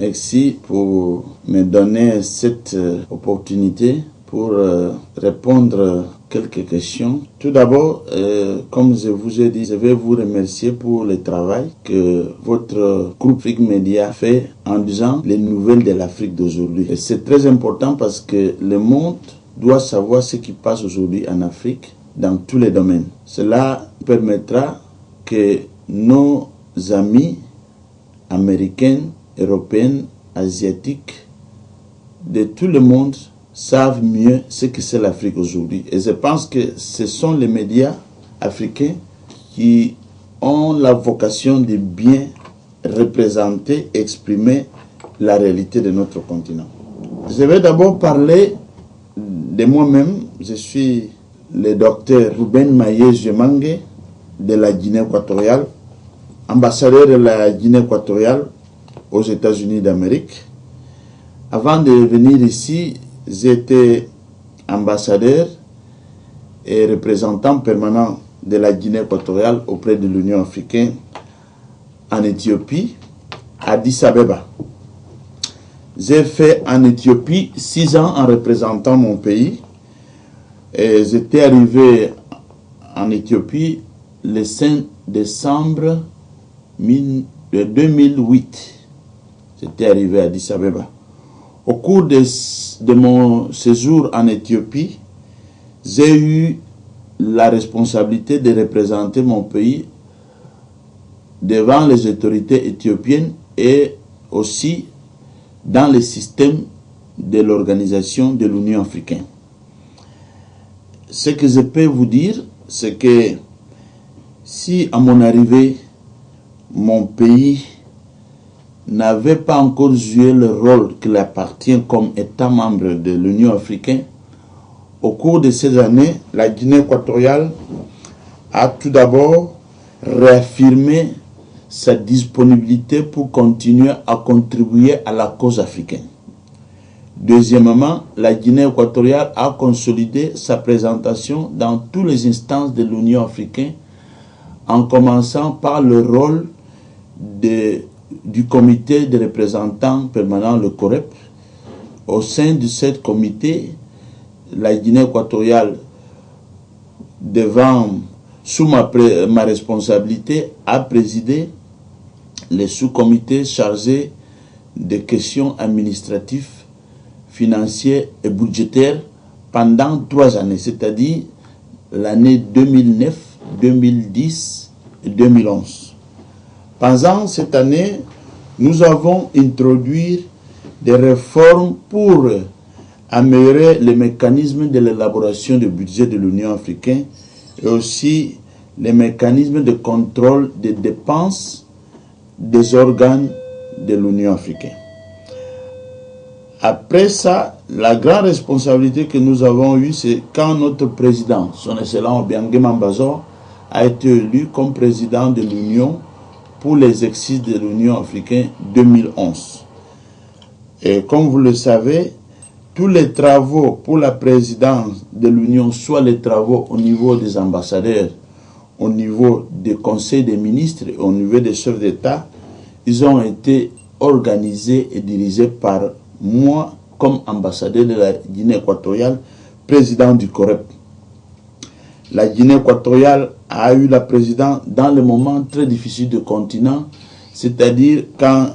Merci pour me donner cette opportunité pour répondre quelques questions. Tout d'abord, comme je vous ai dit, je vais vous remercier pour le travail que votre groupe Afrique Média fait en disant les nouvelles de l'Afrique d'aujourd'hui. Et c'est très important parce que le monde doit savoir ce qui passe aujourd'hui en Afrique dans tous les domaines. Cela permettra que nos amis américains, européens, asiatiques, de tout le monde savent mieux ce que c'est l'Afrique aujourd'hui. Et je pense que ce sont les médias africains qui ont la vocation de bien représenter, exprimer la réalité de notre continent. Je vais d'abord parler de moi-même. Je suis le docteur Ruben Maye-Jemangue de la Guinée équatoriale, ambassadeur de la Guinée équatoriale aux États-Unis d'Amérique. Avant de venir ici, j'étais ambassadeur et représentant permanent de la Guinée équatoriale auprès de l'Union africaine en Éthiopie, à Addis Abeba. J'ai fait en Éthiopie 6 ans en représentant mon pays. Et j'étais arrivé en Éthiopie le 5 décembre 2008. J'étais arrivé à Addis Abeba. Au cours de mon séjour en Éthiopie, j'ai eu la responsabilité de représenter mon pays devant les autorités éthiopiennes et aussi dans le système de l'organisation de l'Union africaine. Ce que je peux vous dire, c'est que si à mon arrivée, mon pays n'avait pas encore joué le rôle qu'il appartient comme État membre de l'Union africaine, au cours de ces années, la Guinée équatoriale a tout d'abord réaffirmé sa disponibilité pour continuer à contribuer à la cause africaine. Deuxièmement, la Guinée équatoriale a consolidé sa présentation dans toutes les instances de l'Union africaine, en commençant par le rôle du comité de représentants permanents, le COREP. Au sein de ce comité, la Guinée équatoriale, sous ma responsabilité, a présidé les sous-comités chargés des questions administratives, financières et budgétaires pendant 3 années, c'est-à-dire l'année 2009, 2010 et 2011. Pendant cette année, nous avons introduit des réformes pour améliorer les mécanismes de l'élaboration du budget de l'Union africaine et aussi les mécanismes de contrôle des dépenses des organes de l'Union africaine. Après ça, la grande responsabilité que nous avons eue, c'est quand notre président, son Excellence Obiangema Mbazo, a été élu comme président de l'Union pour l'exercice de l'Union africaine 2011. Et comme vous le savez, tous les travaux pour la présidence de l'Union, soit les travaux au niveau des ambassadeurs, au niveau des conseils des ministres et au niveau des chefs d'État, ils ont été organisés et dirigés par moi comme ambassadeur de la Guinée équatoriale, président du COREP. La Guinée équatoriale a eu la présidence dans le moment très difficile du continent, c'est-à-dire quand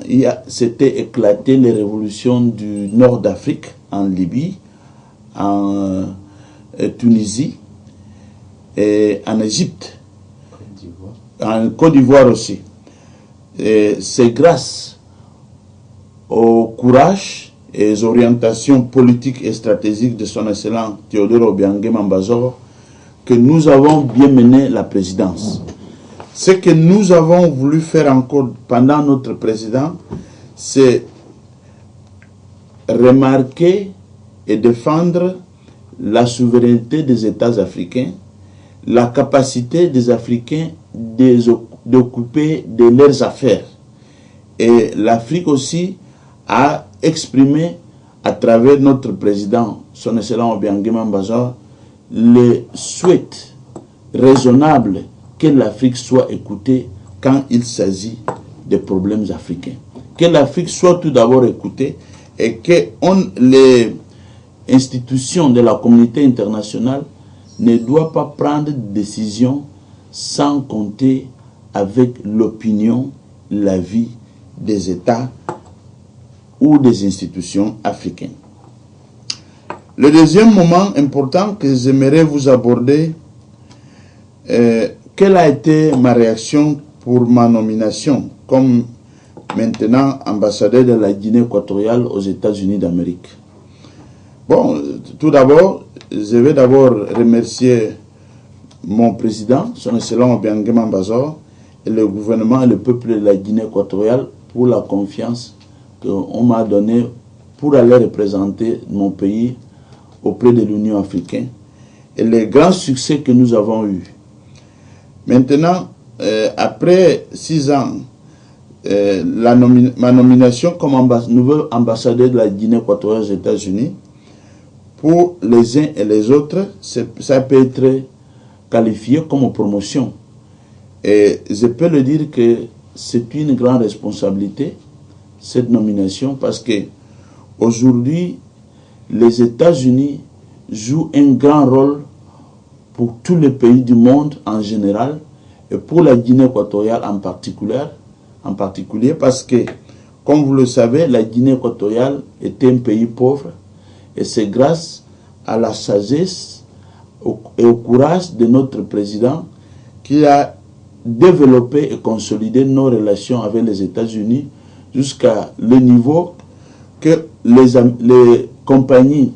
s'était éclaté les révolutions du nord d'Afrique, en Libye, en Tunisie et en Égypte, en Côte d'Ivoire aussi. C'est grâce au courage et aux orientations politiques et stratégiques de son excellent Théodore Obiangema Mbazo que nous avons bien mené la présidence. Ce que nous avons voulu faire encore pendant notre présidence, c'est remarquer et défendre la souveraineté des États africains, la capacité des Africains d'occuper de leurs affaires. Et l'Afrique aussi a exprimé à travers notre président, son excellent Obiangema Mbazo, le souhait raisonnable que l'Afrique soit écoutée quand il s'agit des problèmes africains. que l'Afrique soit tout d'abord écoutée et que les institutions de la communauté internationale ne doivent pas prendre de décisions sans compter avec l'opinion, l'avis des États ou des institutions africaines. Le deuxième moment important que j'aimerais vous aborder, quelle a été ma réaction pour ma nomination comme maintenant ambassadeur de la Guinée équatoriale aux États-Unis d'Amérique. Bon, tout d'abord, je vais d'abord remercier mon président, son excellent Obiangema Mbazor, et le gouvernement et le peuple de la Guinée équatoriale pour la confiance qu'on m'a donnée pour aller représenter mon pays auprès de l'Union africaine et les grands succès que nous avons eus. Maintenant, après 6 ans, ma nomination comme nouvel ambassadeur de la Guinée équatoriale aux États-Unis, pour les uns et les autres, ça peut être qualifié comme promotion. Et je peux le dire que c'est une grande responsabilité, cette nomination, parce que aujourd'hui, les États-Unis jouent un grand rôle pour tous les pays du monde en général et pour la Guinée équatoriale en particulier parce que, comme vous le savez, la Guinée équatoriale est un pays pauvre et c'est grâce à la sagesse et au courage de notre président qui a développé et consolidé nos relations avec les États-Unis jusqu'à le niveau que les compagnies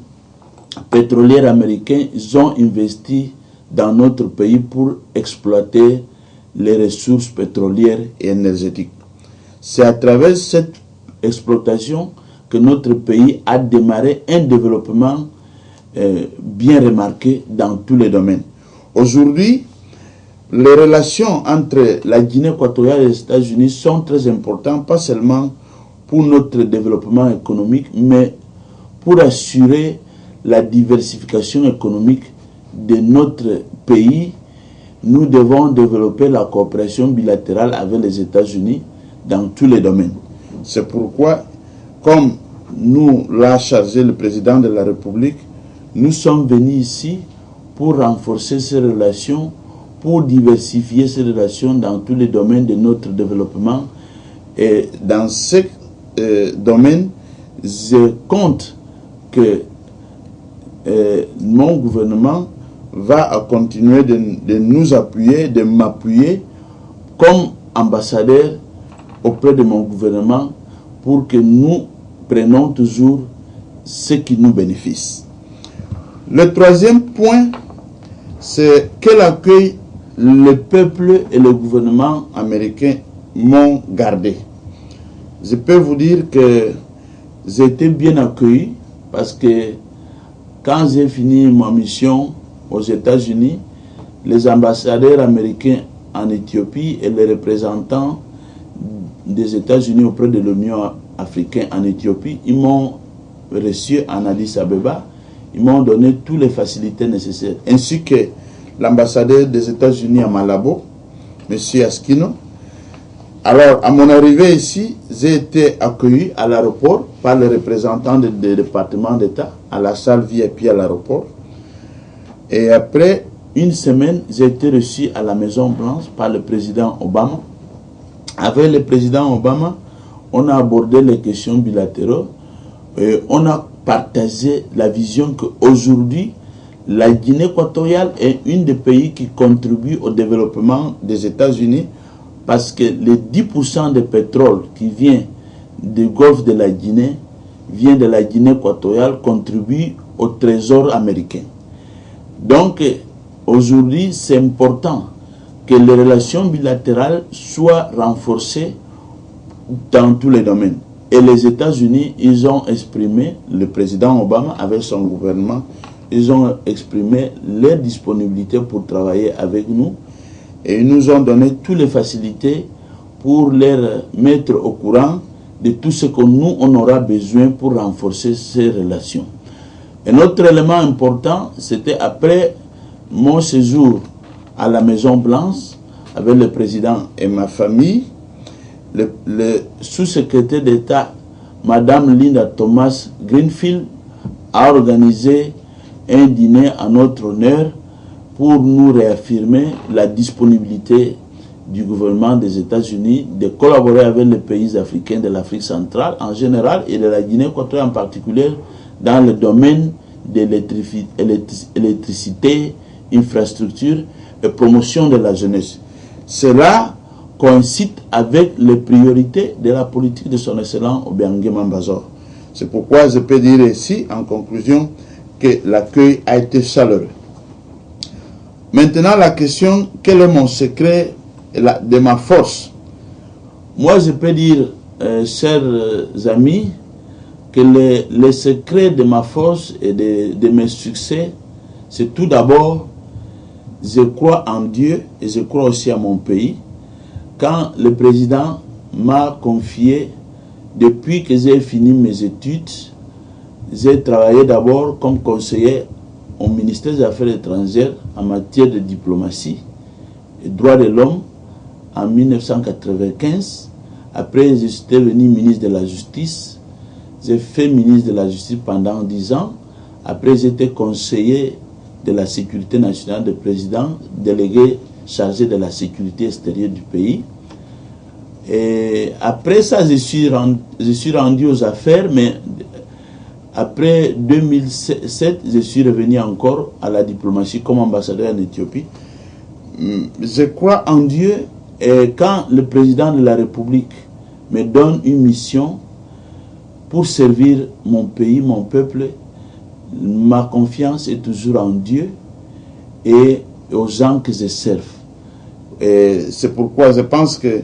pétrolières américaines ont investi dans notre pays pour exploiter les ressources pétrolières et énergétiques. C'est à travers cette exploitation que notre pays a démarré un développement bien remarqué dans tous les domaines. Aujourd'hui, les relations entre la Guinée équatoriale et les États-Unis sont très importantes, pas seulement pour notre développement économique, mais pour assurer la diversification économique de notre pays. Nous devons développer la coopération bilatérale avec les États-Unis dans tous les domaines. C'est pourquoi, comme nous l'a chargé le président de la République, nous sommes venus ici pour renforcer ces relations, pour diversifier ces relations dans tous les domaines de notre développement. Et dans ce domaine, je compte que mon gouvernement va continuer de nous appuyer, de m'appuyer comme ambassadeur auprès de mon gouvernement pour que nous prenions toujours ce qui nous bénéficie. Le troisième point, c'est quel accueil le peuple et le gouvernement américain m'ont gardé. Je peux vous dire que j'ai été bien accueilli parce que quand j'ai fini ma mission aux États-Unis, les ambassadeurs américains en Éthiopie et les représentants des États-Unis auprès de l'Union africaine en Éthiopie, ils m'ont reçu en Addis Abeba, ils m'ont donné toutes les facilités nécessaires, ainsi que l'ambassadeur des États-Unis à Malabo, M. Askino. Alors, à mon arrivée ici, j'ai été accueilli à l'aéroport par les représentants des départements d'État à la salle VIP à l'aéroport. Et après une semaine, j'ai été reçu à la Maison Blanche par le président Obama. Avec le président Obama, on a abordé les questions bilatérales et on a partagé la vision qu'aujourd'hui, la Guinée équatoriale est un des pays qui contribue au développement des États-Unis parce que les 10% de pétrole qui vient du golfe de la Guinée, vient de la Guinée équatoriale, contribue au trésor américain. Donc, aujourd'hui, c'est important que les relations bilatérales soient renforcées dans tous les domaines. Et les États-Unis, ils ont exprimé, le président Obama avec son gouvernement, ils ont exprimé leur disponibilité pour travailler avec nous et ils nous ont donné toutes les facilités pour les mettre au courant de tout ce que nous, on aura besoin pour renforcer ces relations. Un autre élément important, c'était après mon séjour à la Maison Blanche avec le président et ma famille, le sous-secrétaire d'État, Madame Linda Thomas Greenfield, a organisé un dîner en notre honneur pour nous réaffirmer la disponibilité du gouvernement des États-Unis de collaborer avec les pays africains de l'Afrique centrale en général et de la Guinée équatoriale en particulier dans le domaine de l'électricité, infrastructure et promotion de la jeunesse. Cela coïncide avec les priorités de la politique de son excellent Obiangema Mbazor. C'est pourquoi je peux dire ici, en conclusion, que l'accueil a été chaleureux. Maintenant, la question, quel est mon secret de ma force? Moi, je peux dire, chers amis, que le secret de ma force et de mes succès, c'est tout d'abord, je crois en Dieu et je crois aussi à mon pays. Quand le président m'a confié, depuis que j'ai fini mes études, j'ai travaillé d'abord comme conseiller au ministère des Affaires étrangères en matière de diplomatie et droits de l'homme en 1995. Après, j'étais devenu ministre de la Justice. J'ai fait ministre de la Justice pendant 10 ans. Après, j'étais conseiller de la sécurité nationale du président, délégué chargé de la sécurité extérieure du pays. Et après ça, je suis rendu aux affaires, mais après 2007, je suis revenu encore à la diplomatie comme ambassadeur en Éthiopie. Je crois en Dieu et quand le président de la République me donne une mission pour servir mon pays, mon peuple, ma confiance est toujours en Dieu et aux gens que je serve. Et c'est pourquoi je pense que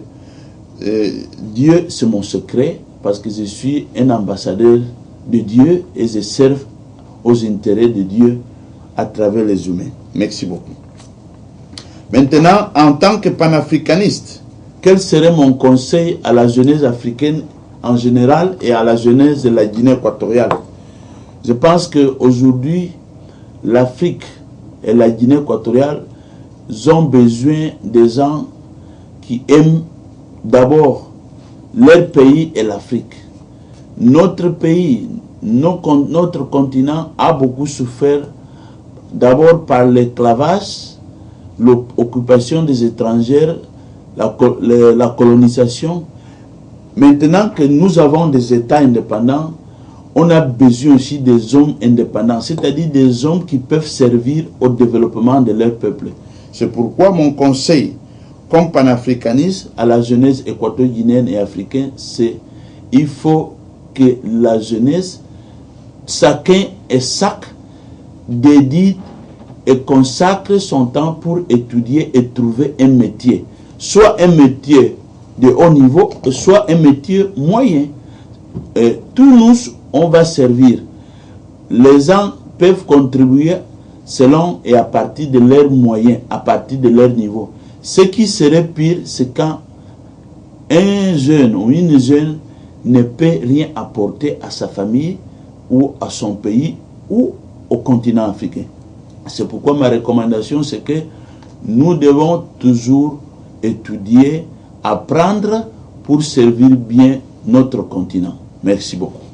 Dieu, c'est mon secret, parce que je suis un ambassadeur de Dieu et je serve aux intérêts de Dieu à travers les humains. Merci beaucoup. Maintenant, en tant que panafricaniste, quel serait mon conseil à la jeunesse africaine en général et à la jeunesse de la Guinée équatoriale? Je pense qu'aujourd'hui, l'Afrique et la Guinée équatoriale ont besoin des gens qui aiment d'abord leur pays et l'Afrique. Notre pays, notre continent a beaucoup souffert d'abord par l'esclavage, l'occupation des étrangers, la colonisation. Maintenant que nous avons des États indépendants, on a besoin aussi des hommes indépendants, c'est-à-dire des hommes qui peuvent servir au développement de leur peuple. C'est pourquoi mon conseil, comme panafricaniste à la jeunesse équato-guinéenne et africaine, c'est il faut que la jeunesse, chacun et chaque, dédie et consacre son temps pour étudier et trouver un métier. Soit un métier de haut niveau, soit un métier moyen. Tous nous, on va servir. Les gens peuvent contribuer selon et à partir de leurs moyens, à partir de leur niveau. Ce qui serait pire, c'est quand un jeune ou une jeune ne peut rien apporter à sa famille ou à son pays ou au continent africain. C'est pourquoi ma recommandation, c'est que nous devons toujours étudier, apprendre pour servir bien notre continent. Merci beaucoup.